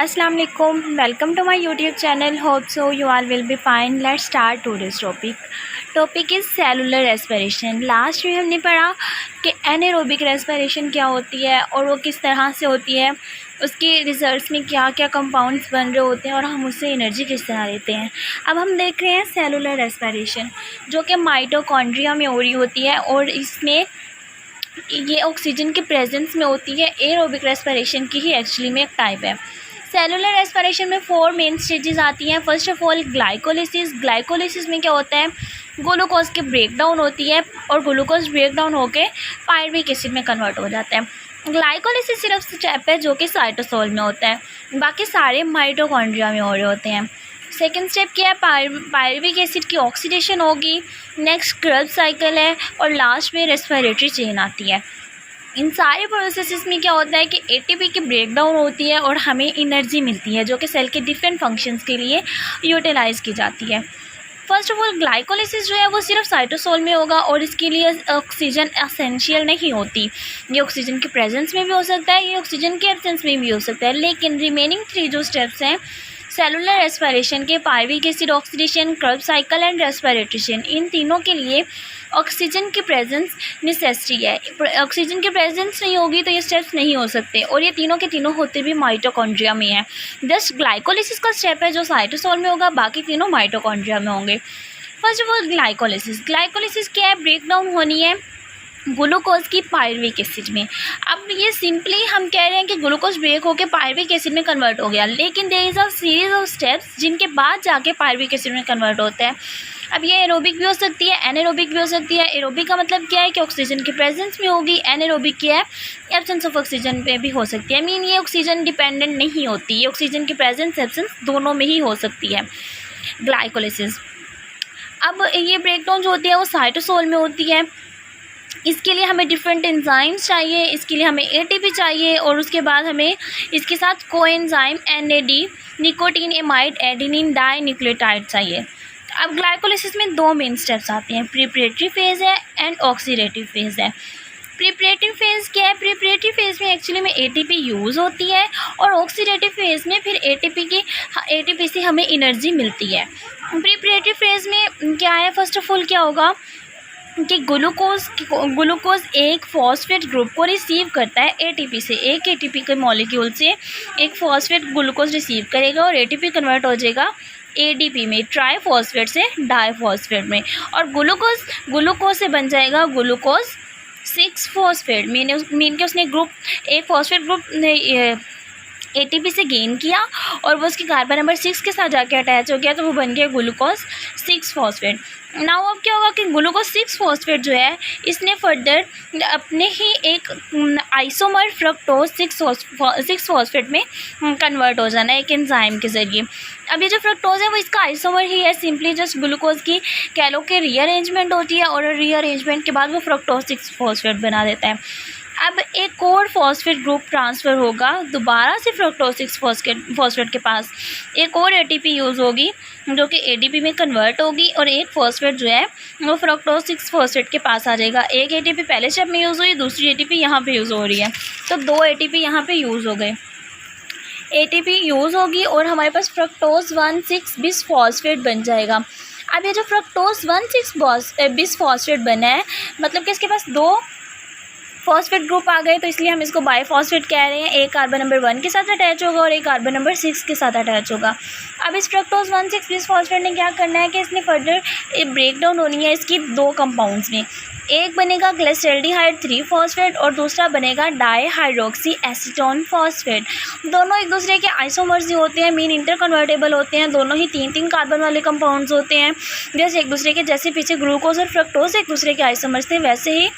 अस्सलाम वालेकुम, welcome to my YouTube channel. Hope so you all will be fine. Let's start today's topic is cellular respiration. Last में हमने पढ़ा कि anaerobic respiration क्या होती है और वो किस तरह से होती है, उसके रिजल्ट्स में क्या क्या कंपाउंड्स बन रहे होते हैं और हम उससे एनर्जी किस तरह लेते हैं। अब हम देख रहे हैं सेलुलर रेस्पिरेशन, जो कि माइटोकॉन्ड्रिया में हो रही होती है और इसमें ये ऑक्सीजन के प्रेजेंस में होती है। एरोबिक रेस्पिरेशन की ही एक्चुअली में एक टाइप है। सेलुलर रेस्पिरेशन में 4 मेन स्टेजेस आती हैं। फर्स्ट ऑफ ऑल ग्लाइकोलिसिस में क्या होता है, ग्लूकोज के ब्रेकडाउन होती है और ग्लूकोज ब्रेकडाउन होकर पायरुविक एसिड में कन्वर्ट हो जाता है। ग्लाइकोलिसिस सिर्फ स्टेप है जो कि साइटोसोल में होता है, बाकी सारे माइटोकॉन्ड्रिया में हो रहे होते हैं। सेकेंड स्टेप क्या है, पायरुविक एसिड की ऑक्सीडेशन होगी। नेक्स्ट क्रेब्स साइकिल है और लास्ट में रेस्पिरेटरी चेन आती है। इन सारे प्रोसेसेस में क्या होता है कि एटीपी की ब्रेकडाउन होती है और हमें एनर्जी मिलती है जो कि सेल के डिफरेंट फंक्शंस के लिए यूटिलाइज की जाती है। फर्स्ट ऑफ ऑल ग्लाइकोलिसिस जो है वो सिर्फ साइटोसोल में होगा और इसके लिए ऑक्सीजन एसेंशियल नहीं होती। ये ऑक्सीजन के प्रेजेंस में भी हो सकता है, ये ऑक्सीजन के एब्सेंस में भी हो सकता है, लेकिन रिमेनिंग 3 जो स्टेप्स हैं सेलुलर रेस्पिरेशन के, pyruvic acid oxidation, Krebs cycle and respiration, इन तीनों के लिए ऑक्सीजन की प्रेजेंस नेसेसरी है। ऑक्सीजन की प्रेजेंस नहीं होगी तो ये स्टेप्स नहीं हो सकते और ये तीनों के तीनों होते भी माइटोकॉन्ड्रिया में है। जस्ट ग्लाइकोलिसिस का स्टेप है जो साइटोसोल में होगा, बाकी तीनों माइटोकॉन्ड्रिया में होंगे। फर्स्ट ऑफ ऑल ग्लाइकोलिसिस क्या है, ब्रेकडाउन होनी है ग्लूकोज की पायरुविक एसिड में। अब ये सिंपली हम कह रहे हैं कि ग्लूकोज ब्रेक होकर पायरुविक एसिड में कन्वर्ट हो गया, लेकिन there is a series of steps जिनके बाद जाके पायरुविक एसिड में कन्वर्ट होता है। अब ये एरोबिक भी हो सकती है, एनारोबिक भी हो सकती है। एरोबिक का मतलब क्या है कि ऑक्सीजन के प्रेजेंस में होगी, एनारोबिक क्या है एब्सेंस ऑफ ऑक्सीजन पे भी हो सकती है। मीन ये ऑक्सीजन डिपेंडेंट नहीं होती, ये ऑक्सीजन की प्रेजेंस एब्सेंस दोनों में ही हो सकती है ग्लाइकोलिसिस। अब ये ब्रेकडाउन जो होती है वो साइटोसोल में होती है। इसके लिए हमें डिफरेंट एंजाइम्स चाहिए, इसके लिए हमें एटीपी चाहिए और उसके बाद हमें इसके साथ coenzyme NAD, nicotine amide adenine di nucleotide चाहिए। अब ग्लाइकोलिसिस में 2 मेन स्टेप्स आते हैं, प्रिपरेटरी फेज़ है एंड ऑक्सीडेटिव फेज़ है। प्रिपरेटिव फेज़ क्या है, प्रिपरेटिव फेज़ में एक्चुअली में एटीपी यूज़ होती है और ऑक्सीडेटिव फेज़ में फिर एटीपी से हमें एनर्जी मिलती है। प्रिपरेटिव फेज़ में क्या है, फर्स्ट ऑफ ऑल क्या होगा कि ग्लूकोज एक फॉस्फेट ग्रुप को रिसीव करता है एटीपी से। एक एटीपी के मॉलिक्यूल से एक फॉस्फेट ग्लूकोज रिसीव करेगा और एटीपी कन्वर्ट हो जाएगा एडीपी में, ट्राईफॉस्फेट से डाईफॉस्फेट में, और ग्लूकोज से बन जाएगा ग्लूकोज 6 फॉस्फेट। मीन के उसने एक फॉस्फेट ग्रुप एटीपी से गेन किया और वो उसके कार्बन नंबर 6 के साथ जाके अटैच हो गया तो वो बन गया ग्लूकोज 6 फॉस्फेट। नाउ अब क्या होगा कि ग्लूकोज 6 फॉस्फेट जो है इसने फर्दर अपने ही एक आइसोमर फ्रक्टोज 6 फॉस्फेट में कन्वर्ट हो जाना है एक एंजाइम के ज़रिए। अब ये जो फ्रक्टोज है वो इसका आइसोमर ही है, सिंपली जस्ट ग्लूकोज की कैलो के रीअरेंजमेंट होती है और रीअरेंजमेंट के बाद वो फ्रक्टोज 6 फॉस्फेट बना देता है। अब एक और फॉस्फेट ग्रुप ट्रांसफ़र होगा दोबारा से फ्रक्टोज 6 फॉस्फेट के पास, एक और एटीपी यूज़ होगी जो कि एडीपी में कन्वर्ट होगी और एक फॉस्फेट जो है वो फ्रक्टोज 6 फॉस्फेट के पास आ जाएगा। एक एटीपी पहले स्टेप में यूज़ हुई, दूसरी एटीपी यहाँ पे यूज़ हो रही है, तो 2 एटीपी यहाँ पे यूज़ हो गए। एटीपी यूज़ होगी और हमारे पास फ्रक्टोज 1,6 बिस फॉस्फेट बन जाएगा। अब ये जो फ्रक्टोज 1,6 बिस फॉस्फेट बना है मतलब कि इसके पास 2 फॉस्फेट ग्रुप आ गए, तो इसलिए हम इसको बाईफॉस्फेट कह रहे हैं। एक कार्बन नंबर 1 के साथ अटैच होगा और एक कार्बन नंबर 6 के साथ अटैच होगा। अब इस फ्रक्टोज 1,6 बिस फॉस्फेट ने क्या करना है कि इसने फर्दर ब्रेकडाउन होनी है इसकी 2 कंपाउंड्स में। एक बनेगा ग्लिसरॉल्डिहाइड 3 फॉस्फेट और दूसरा बनेगा डाईहाइड्रोक्सी एसीटोन फॉस्फेट। दोनों एक दूसरे के आइसोमर्स ही होते हैं, मीन इंटरकन्वर्टेबल होते हैं, दोनों ही 3-3 कार्बन वाले कंपाउंड्स होते हैं। जैसे एक दूसरे के, जैसे पीछे ग्लूकोज और फ्रक्टोज एक दूसरे के आइसोमर्स थे, वैसे ही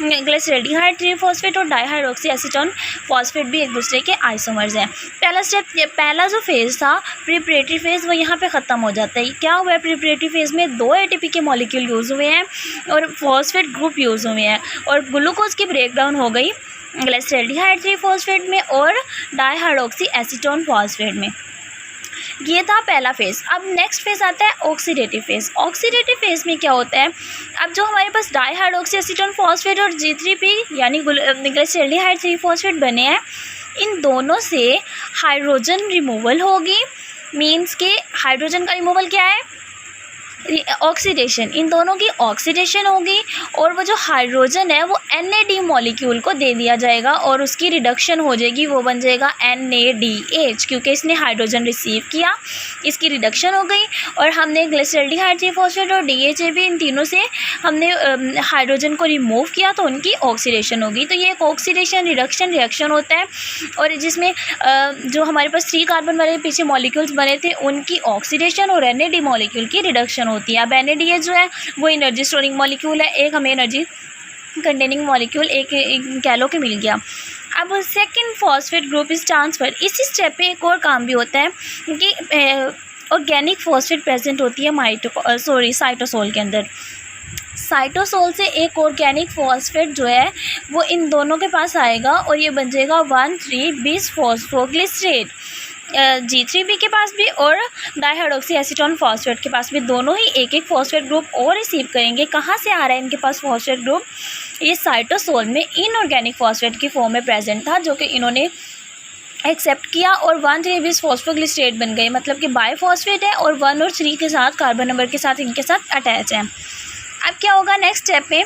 ग्लिसरॉल्डिहाइड 3 फॉस्फेट और डाईहाइड्रोक्सी एसीटोन फॉस्फेट भी एक दूसरे के आइसोमर्स हैं। पहला जो फेज़ था प्रिपरेटरी फेज़ वो यहाँ पे ख़त्म हो जाता है। क्या हुआ है, प्रिपरेटरी फेज़ में 2 एटीपी के मॉलिक्यूल यूज़ हुए हैं और फॉस्फेट ग्रुप यूज़ हुए हैं और ग्लूकोज की ब्रेकडाउन हो गई ग्लिसरॉल्डिहाइड 3 फॉस्फेट में और डाईहाइड्रोक्सी एसीटोन फॉस्फेट में। ये था पहला फेज़। अब नेक्स्ट फेज़ आता है ऑक्सीडेटिव फेज़। ऑक्सीडेटिव फेज़ में क्या होता है, अब जो हमारे पास डाईहाइड्रोक्सी एसीटोन फॉस्फेट और G3P यानी ग्लिसरॉल्डिहाइड 3 फॉस्फेट बने हैं इन दोनों से हाइड्रोजन रिमूवल होगी। मीन्स के हाइड्रोजन का रिमूवल क्या है, ऑक्सीडेशन। इन दोनों की ऑक्सीडेशन होगी और वो जो हाइड्रोजन है वो NAD मॉलिक्यूल को दे दिया जाएगा और उसकी रिडक्शन हो जाएगी, वो बन जाएगा NADH, क्योंकि इसने हाइड्रोजन रिसीव किया, इसकी रिडक्शन हो गई। और हमने ग्लिसरॉल्डिहाइड 3-फॉस्फेट और DHA भी, इन तीनों से हमने हाइड्रोजन को रिमूव किया तो उनकी ऑक्सीडेशन होगी। तो ये एक ऑक्सीडेशन रिडक्शन रिएक्शन होता है और जिसमें जो हमारे पास 3 कार्बन वाले पीछे मॉलिक्यूल्स बने थे उनकी ऑक्सीडेशन और NAD मॉलिक्यूल की रिडक्शन होती है। अब NADH जो है वो एनर्जी स्टोरिंग मॉलिक्यूल है, एक हमें एनर्जी कंटेनिंग मॉलिक्यूल एक कह लो कि मिल गया। अब second phosphate group is transfer. इसी स्टेप पे एक और काम भी होता है कि ऑर्गेनिक फॉस्फेट प्रेजेंट होती है साइटोसोल के अंदर। साइटोसोल से एक ऑर्गेनिक फॉस्फेट जो है वो इन दोनों के पास आएगा और ये बन जाएगा 1,3-बिसफॉस्फोग्लिसरेट। G3B के पास भी और डाइहाइड्रोक्सी एसीटोन फॉस्फेट के पास भी दोनों ही एक एक फॉस्फेट ग्रुप और रिसीव करेंगे। कहाँ से आ रहा है इनके पास फॉस्फेट ग्रुप, ये साइटोसोल में इनऑर्गेनिक फॉस्फेट की फॉर्म में प्रेजेंट था जो कि इन्होंने एक्सेप्ट किया और 1,3-बिसफॉस्फोग्लिसरेट बन गए। मतलब कि बाईफॉस्फेट है और 1 और 3 के साथ कार्बन नंबर के साथ इनके साथ अटैच है। अब क्या होगा नेक्स्ट स्टेप में,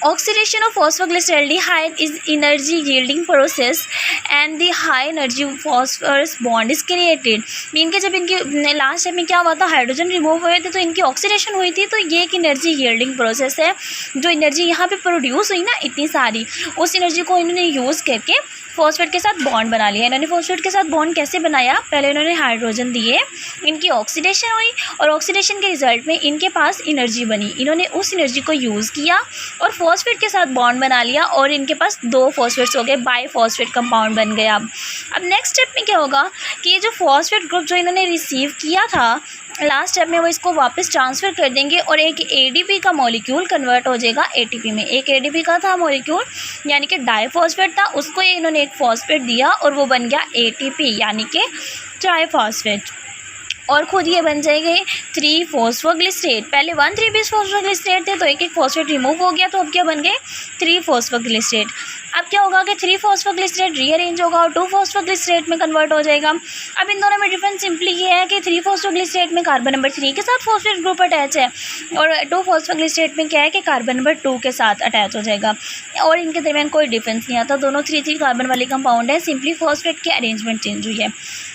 oxidation of phosphoglyceraldehyde is energy yielding process and the high energy phosphorus bond is created. Mean के जब इनके लास्ट स्टेप में क्या हुआ था, हाइड्रोजन रिमूव हुए थे तो इनकी ऑक्सीडेशन हुई थी, तो ये एक एनर्जी यील्डिंग प्रोसेस है। जो एनर्जी यहाँ पे प्रोड्यूस हुई ना इतनी सारी, उस एनर्जी को इन्होंने यूज़ करके फॉस्फेट के साथ बॉन्ड बना लिया। इन्होंने फॉस्फेट के साथ बॉन्ड कैसे बनाया, पहले इन्होंने हाइड्रोजन दिए, इनकी ऑक्सीडेशन हुई और ऑक्सीडेशन के रिजल्ट में इनके पास एनर्जी बनी। इन्होंने उस एनर्जी को यूज़ किया और फॉस्फेट के साथ बॉन्ड बना लिया और इनके पास 2 फॉस्फेट्स हो गए, बाईफॉस्फेट कंपाउंड बन गया। अब नेक्स्ट स्टेप में क्या होगा कि ये जो फॉस्फेट ग्रुप जो इन्होंने रिसीव किया था लास्ट स्टेप में, वो इसको वापस ट्रांसफ़र कर देंगे और एक ADP का मॉलिक्यूल कन्वर्ट हो जाएगा ATP में। एक ADP का था मॉलिक्यूल यानी कि डाईफॉस्फेट था, उसको इन्होंने एक फॉस्फेट दिया और वो बन गया ATP यानी कि ट्राईफॉस्फेट। और खुद ये बन जाएंगे 3-फॉस्फोग्लिसरेट। पहले 1,3-बिसफॉस्फोग्लिसरेट थे तो एक एक फॉस्फेट रिमूव हो गया तो अब क्या बन गए 3-फॉस्फोग्लिसरेट। अब क्या होगा कि 3-फॉस्फोग्लिसरेट रीअरेंज होगा और 2-फॉस्फोग्लिसरेट में कन्वर्ट हो जाएगा। अब इन दोनों में डिफरेंस सिंपली ये है कि 3-फॉस्फोग्लिसरेट में कार्बन नंबर 3 के साथ फॉस्फेट ग्रुप अटैच है और 2-फॉस्फोग्लिसरेट में क्या है कि कार्बन नंबर 2 के साथ अटैच हो जाएगा और इनके दरमियान कोई डिफरेंस नहीं आता, दोनों 3-3 कार्बन वाले कंपाउंड है, सिंपली फॉस्फेट की अरेंजमेंट चेंज हुई है।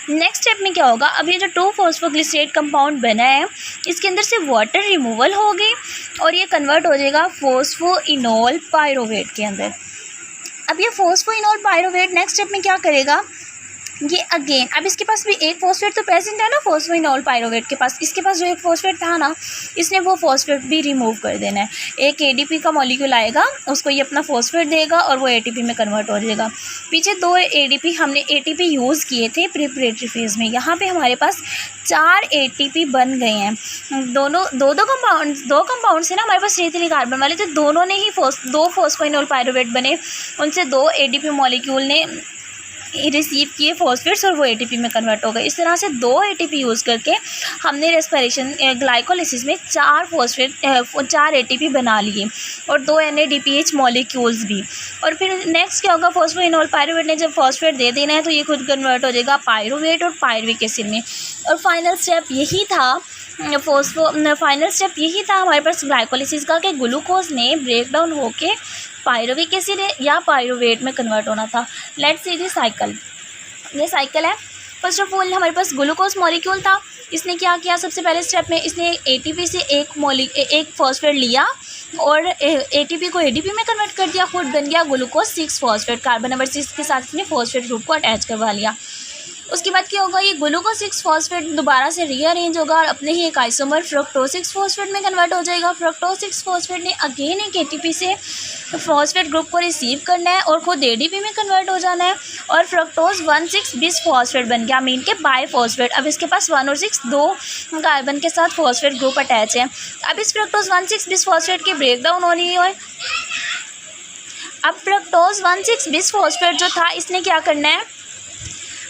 नेक्स्ट स्टेप में क्या होगा, अब ये जो 2-फॉस्फोग्लिसरेट कंपाउंड बना है इसके अंदर से वाटर रिमूवल होगी और ये कन्वर्ट हो जाएगा फोस्फोइनोल पायरोवेट के अंदर। अब ये फोस्फोइनोल पायरोवेट नेक्स्ट स्टेप में क्या करेगा, ये अगेन अब इसके पास भी एक फॉस्फेट तो प्रेजेंट है ना फोस्फोइनोल पायरोवेट के पास, इसके पास जो एक फॉस्फेट था ना इसने वो फॉस्फेट भी रिमूव कर देना है। एक ADP का मॉलिक्यूल आएगा, उसको ये अपना फॉस्फेट देगा और वो ATP में कन्वर्ट हो जाएगा। पीछे 2 ADP हमने ATP यूज़ किए थे प्रिपरेटरी फेज़ में, यहाँ पे हमारे पास 4 ATP बन गए हैं। दो कंपाउंड से ना हमारे पास 3 कार्बन वाले थे, दोनों ने ही 2 फॉस्फोइनोल पायरोवेट बने, उनसे 2 ADP मॉलिक्यूल ने रिसीव किए फॉस्फेट्स और वो ATP में कन्वर्ट हो गए। इस तरह से 2 ATP यूज़ करके हमने रेस्पिरेशन ग्लाइकोलिसिस में 4 ATP बना लिए और 2 NADPH मॉलिक्यूल्स भी। और फिर नेक्स्ट क्या होगा, फॉस्फोइनोल पायरोवेट ने जब फॉस्फेट दे देना है तो ये खुद कन्वर्ट हो जाएगा पायरोवेट और पायरुविक एसिड में। और फाइनल स्टेप यही था हमारे पास ग्लाइकोलिसिस का कि ग्लूकोज ने ब्रेक डाउन होके पायरुविक एसिड या पायरुवेट में कन्वर्ट होना था। Let's see the cycle. ये साइकिल है। फर्स्ट ऑफ ऑल हमारे पास ग्लूकोज मॉलिक्यूल था, इसने क्या किया, सबसे पहले स्टेप में इसने ATP से एक फॉस्फेट लिया और ATP को ADP में कन्वर्ट कर दिया, खुद बन गया ग्लूकोज 6-फॉस्फेट। कार्बन नंबर 6 के साथ इसने फॉस्फेट ग्रुप को अटैच करवा लिया। उसके बाद क्या होगा, ये ग्लूकोज 6-फॉस्फेट दोबारा से रीअरेंज होगा और अपने ही एक आइसोमर फ्रक्टोज 6-फॉस्फेट में कन्वर्ट हो जाएगा। फ्रक्टोज 6-फॉस्फेट ने अगेन एक ATP से फॉस्फेट ग्रुप को रिसीव करना है और खुद ADP में कन्वर्ट हो जाना है और फ्रक्टोज 1,6-बिसफॉस्फेट बन गया, मीन के बाईफॉस्फेट। अब इसके पास 1 और 6 2 कार्बन के साथ फॉस्फेट ग्रुप अटैच है। अब इस फ्रक्टोज 1,6-बिसफॉस्फेट की ब्रेक डाउन हो रही है। अब फ्रक्टोज 1,6-बिसफॉस्फेट जो था इसने क्या करना है,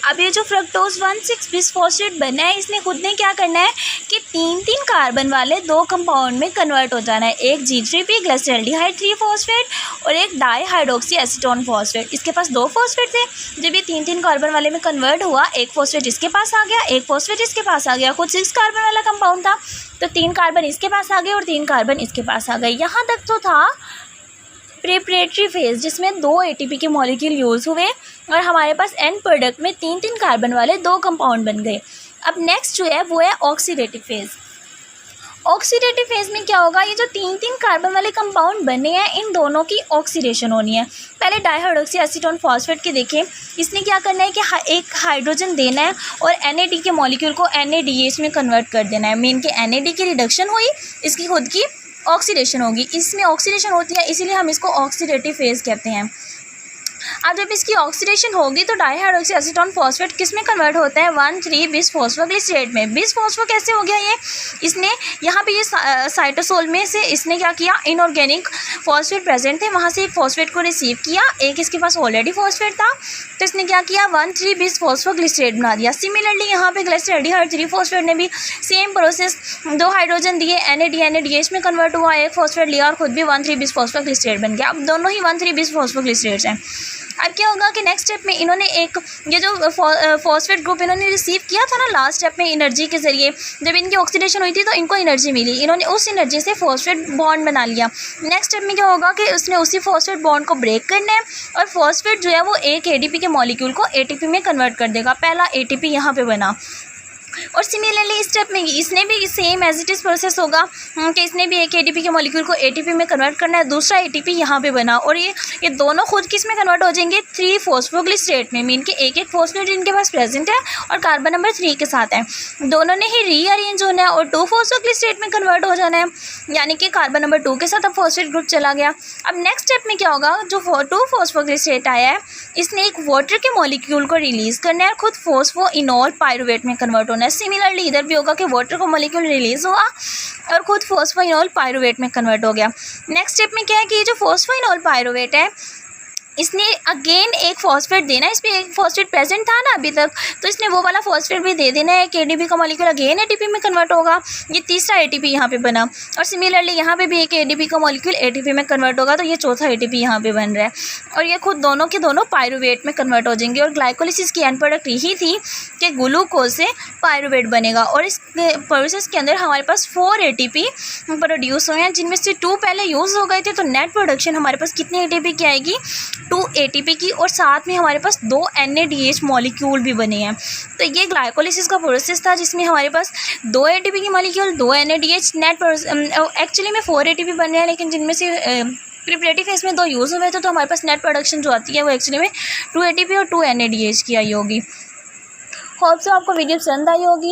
अब ये जो फ्रक्टोज 1,6-बिसफॉस्फेट बना है, इसने खुद ने क्या करना है कि 3 कार्बन वाले 2 कंपाउंड में कन्वर्ट हो जाना है। एक G3P ग्लिसरॉल्डिहाइड 3 और एक डाईहाइड्रोक्सी एसीटोन फॉस्फेट। इसके पास 2 फॉस्फेट थे। जब ये 3 कार्बन वाले में कन्वर्ट हुआ, एक फॉस्फेट इसके पास आ गया, एक फॉस्फेट इसके पास आ गया। खुद 6 कार्बन वाला कंपाउंड था, तो 3 कार्बन इसके पास आ गए और 3 कार्बन इसके पास आ गए। यहाँ तक तो था प्रिपरेटरी फेज, जिसमें 2 ATP के मॉलिक्यूल यूज़ हुए और हमारे पास एंड प्रोडक्ट में 3 कार्बन वाले 2 कंपाउंड बन गए। अब नेक्स्ट जो है वो है ऑक्सीडेटिव फेज़। ऑक्सीडेटिव फेज़ में क्या होगा, ये जो 3 कार्बन वाले कंपाउंड बने हैं, इन दोनों की ऑक्सीडेशन होनी है। पहले डाईहाइड्रोक्सी एसीटोन फॉस्फेट के देखें, इसने क्या करना है कि एक हाइड्रोजन देना है और NAD के मॉलिक्यूल को NADH में कन्वर्ट कर देना है। मेन के NAD की रिडक्शन हुई, इसकी खुद की ऑक्सीडेशन होगी। इसमें ऑक्सीडेशन होती है, इसीलिए हम इसको ऑक्सीडेटिव फेज़ कहते हैं। अब जब इसकी ऑक्सीडेशन होगी तो डाईहाइड्रोक्सी एसीटोन फॉस्फेट किस में कन्वर्ट होता है, 1,3-बिसफॉस्फोग्लिसरेट में। बिसफॉस्फो कैसे हो गया ये, इसने यहाँ पे ये साइटोसोल में से इसने क्या किया, इनऑर्गेनिक फॉस्फेट प्रेजेंट थे, वहाँ से एक फॉस्फेट को रिसीव किया। एक इसके पास ऑलरेडी फॉस्फेट था, तो इसने क्या किया, 1,3-बिसफॉस्फोग्लिसरेट बना दिया। सिमिलरली यहाँ पे ग्लिसरॉल्डिहाइड 3 ने भी सेम प्रोसेस, 2 हाइड्रोजन दिए, NADH में कन्वर्ट हुआ, एक फॉस्फेट लिया और खुद भी 1,3-बिसफॉस्फोग्लिसरेट बन गया। अब दोनों ही 1,3-बिसफॉस्फोग्लिसरेट्स हैं। अब क्या होगा कि नेक्स्ट स्टेप में इन्होंने एक ये जो फॉस्फेट ग्रुप इन्होंने रिसीव किया था ना लास्ट स्टेप में एनर्जी के ज़रिए, जब इनकी ऑक्सीडेशन हुई थी तो इनको एनर्जी मिली, इन्होंने उस एनर्जी से फॉस्फेट बॉन्ड बना लिया। नेक्स्ट स्टेप में क्या होगा कि उसने उसी फॉस्फेट बॉन्ड को ब्रेक करना है और फॉस्फेट जो है वो एक ADP के मॉलिक्यूल को ATP में कन्वर्ट कर देगा। पहला ATP यहाँ पे बना। और सिमिलरली इस स्टेप में इसने भी same as it is process होगा कि इसने भी एक ATP के मॉलिक्यूल को ATP में कन्वर्ट करना है। दूसरा ATP यहाँ पे बना और ये दोनों खुद किस में कन्वर्ट हो जाएंगे, 3-फॉस्फोग्लिसरेट में। मीन के एक फॉस्फेट इनके पास प्रेजेंट है और कार्बन नंबर 3 के साथ है, दोनों ने ही रीअरेंज होना है और 2-फॉस्फोग्लिसरेट में कन्वर्ट हो जाना है, यानी कि कार्बन नंबर 2 के साथ अब फॉस्फेट ग्रुप चला गया। अब नेक्स्ट स्टेप में क्या होगा, जो 2-फॉस्फोग्लिसरेट आया है, इसने एक वाटर के मॉलिक्यूल को रिलीज़ करना है, खुद फॉस्फोइनोल पायरुवेट में कन्वर्ट होना है। सिमिलरली इधर भी होगा कि वाटर का मॉलिक्यूल रिलीज हुआ और खुद फॉस्फोइनोल पायरुवेट में कन्वर्ट हो गया। नेक्स्ट स्टेप में क्या है कि ये जो फॉस्फोइनोल पायरुवेट है, इसने अगेन एक फॉस्फेट देना है। इस पर एक फॉस्फेट प्रेजेंट था ना अभी तक, तो इसने वो वाला फॉस्फेट भी दे देना है। ADP का मॉलिक्यूल अगेन ATP में कन्वर्ट होगा, ये तीसरा ATP यहाँ पे बना। और सिमिलरली यहाँ पे भी एक ADP का मॉलिक्यूल ATP में कन्वर्ट होगा, तो ये चौथा ATP यहाँ पे बन रहा है और ये खुद दोनों के दोनों पायरुवेट में कन्वर्ट हो जाएंगे। और ग्लाइकोलिसिस की एंड प्रोडक्ट यही थी कि ग्लूकोज से पायरुवेट बनेगा और इस प्रोसेस के अंदर हमारे पास 4 ATP प्रोड्यूस हुए हैं, जिनमें से 2 पहले यूज़ हो गए थे। तो नेट प्रोडक्शन हमारे पास कितने ATP की आएगी, 2 ATP की, और साथ में हमारे पास 2 NADH मॉलिक्यूल भी बने हैं। तो ये ग्लाइकोलिसिस का प्रोसेस था जिसमें हमारे पास 2 ATP की मॉलिक्यूल, 2 NADH, नेट एक्चुअली में 4 ATP बन रहे हैं, लेकिन जिनमें से प्रिपरेटिव फेज में 2 यूज़ हुए थे, तो हमारे पास नेट प्रोडक्शन जो आती है वो एक्चुअली में 2 ATP और 2 NADH की आई होगी। होप सो आपको वीडियो पसंद आई होगी।